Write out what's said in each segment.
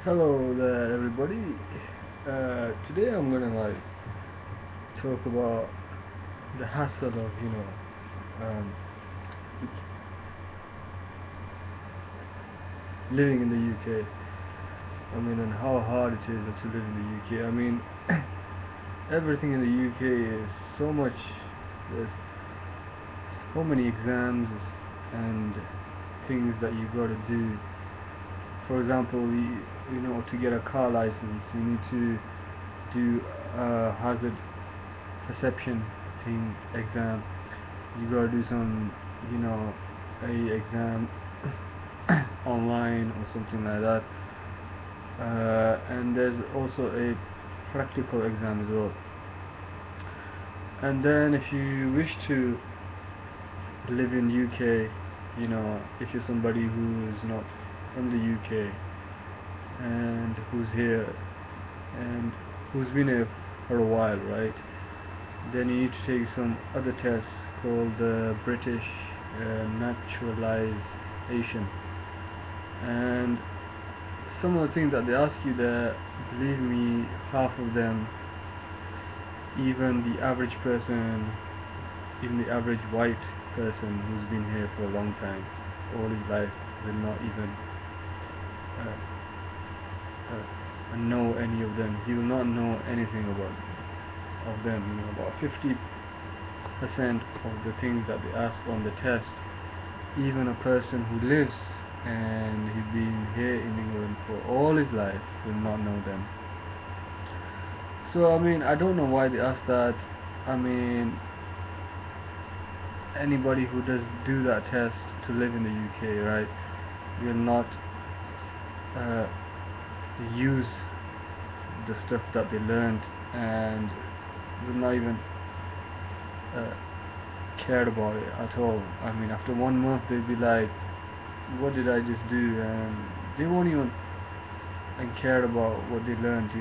Hello there, everybody. Today I'm gonna talk about the hassle of um, living in the UK. I mean, and how hard it is to live in the UK. I mean, everything in the UK is so much. There's so many exams and things that you gotta do. For example, to get a car license, you need to do a hazard perception thing exam. You gotta do some, you know, a exam online or something like that. And there's also a practical exam as well. And then if you wish to live in UK, if you're somebody who is not from the UK and who's here and who's been here for a while, right? Then you need to take some other tests called the British naturalisation. And some of the things that they ask you there, believe me, half of them, even the average person, even the average white person who's been here for a long time, all his life, will not even uh, know any of them. He will not know anything about of them. About 50% of the things that they ask on the test, even a person who lives and he's been here in England for all his life will not know them. So I mean, I don't know why they ask that. I mean, anybody who does do that test to live in the UK, right, will not uh, use the stuff that they learned and will not even uh, care about it at all. I mean, after 1 month, they'll be like, "What did I just do?" And they won't even care about what they learned.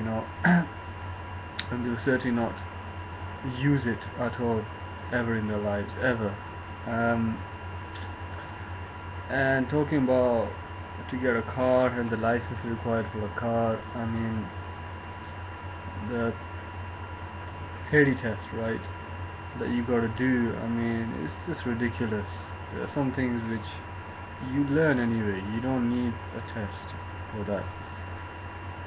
And they'll certainly not use it at all ever in their lives, ever. Um, and talking about to get a car and the license required for a car, I mean, the theory test, right, that you gotta do, I mean, it's just ridiculous. There are some things which you learn anyway, you don't need a test for that.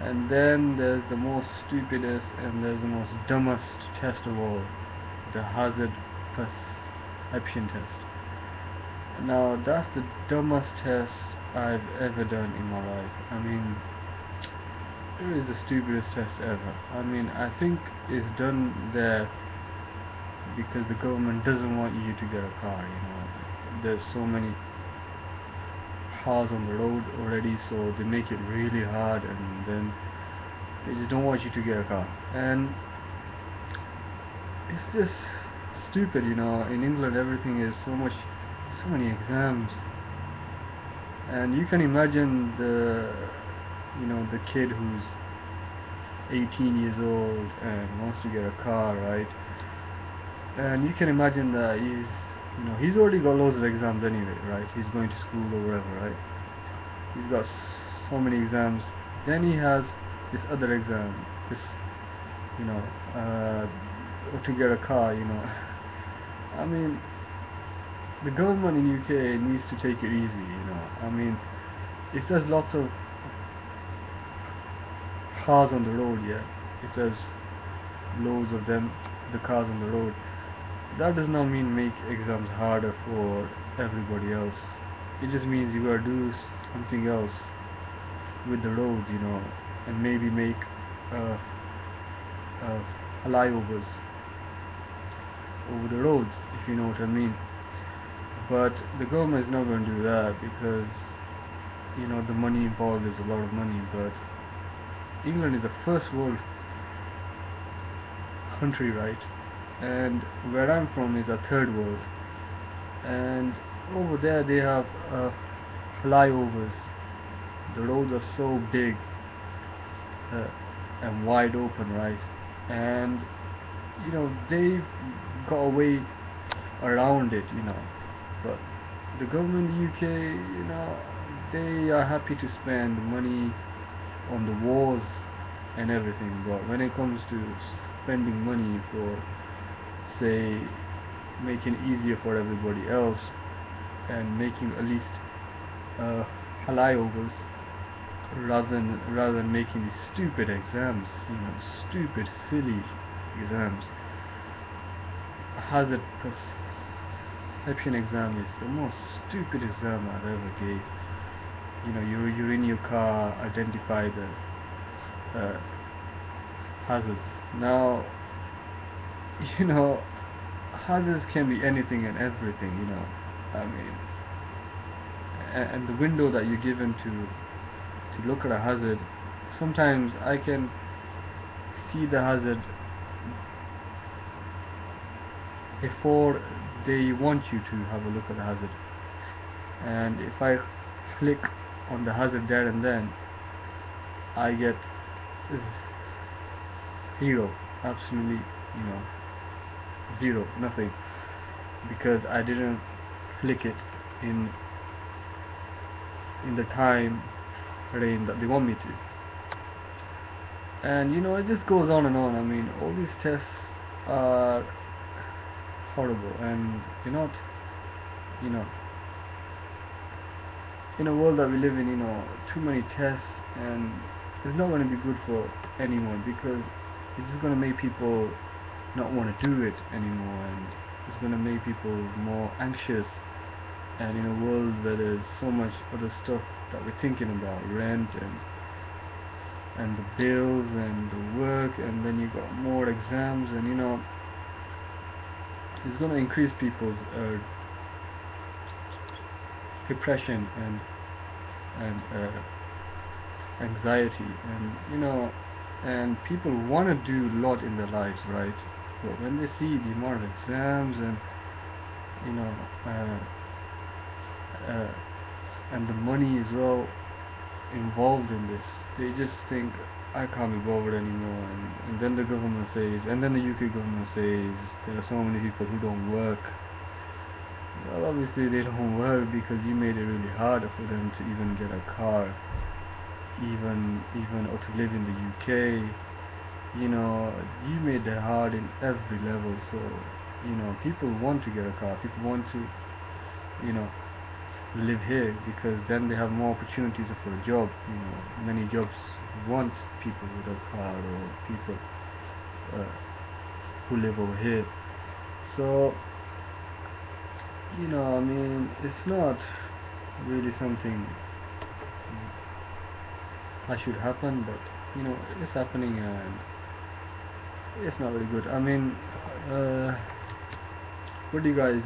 And then there's the most stupidest and there's the most dumbest test of all, the hazard perception test. Now that's the dumbest test I've ever done in my life. I mean, it is the stupidest test ever. I mean, I think it's done there because the government doesn't want you to get a car. There's so many cars on the road already, so they make it really hard, and then they just don't want you to get a car. And it's just stupid. In England, everything is so many exams, and you can imagine the kid who's 18 years old and wants to get a car, right? And you can imagine that he's already got loads of exams anyway, right? He's going to school or whatever, right? He's got so many exams. Then he has this other exam, this you know uh, to get a car. I mean, the government in UK needs to take it easy. I mean, if there's lots of cars on the road, yeah, if there's loads of them, the cars on the road, that does not mean make exams harder for everybody else. It just means you gotta do something else with the roads, and maybe make uh, flyovers over the roads, if you know what I mean. But the government is not going to do that because the money involved is a lot of money. But England is a first world country, right? And where I'm from is a third world. And over there they have flyovers. The roads are so big uh, and wide open, right? And they've got a way around it. But the government in the UK, they are happy to spend money on the wars and everything, but when it comes to spending money for, say, making it easier for everybody else and making at least uh, flyovers rather than making these stupid exams, stupid silly exams. Hazard perception exam is the most stupid exam I've ever gave. You're in your car, identify the hazards. Now, you know, hazards can be anything and everything. I mean, and the window that you're given to look at a hazard, sometimes I can see the hazard before they want you to have a look at the hazard. And if I click on the hazard there and then, I get zero, absolutely, zero, nothing, because I didn't click it in the time frame that they want me to. And it just goes on and on. I mean, all these tests are horrible, and they're not, you know, in a world that we live in, too many tests, and it's not going to be good for anyone, because it's just going to make people not want to do it anymore, and it's going to make people more anxious. And in a world where there's so much other stuff that we're thinking about, rent and the bills and the work, and then you got more exams, and it's going to increase people's depression and anxiety, and people want to do a lot in their lives, right? But when they see the amount of exams and you know uh, uh, and the money as well involved in this, they just think, I can't be bothered anymore. And then the government says, and then the UK government says, there are so many people who don't work. Well, obviously they don't work because you made it really hard for them to even get a car, even or to live in the UK. You made it hard in every level. So people want to get a car, people want to you know live here, because then they have more opportunities for a job. Many jobs want people with a car, or people uh, who live over here. So I mean, it's not really something that should happen, but it's happening, and it's not very good. I mean, what do you guys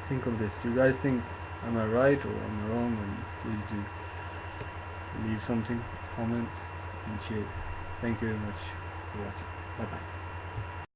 think of this? Do you guys think am I right or am I wrong? And please do leave something, comment, and cheers. Thank you very much for watching. Bye bye.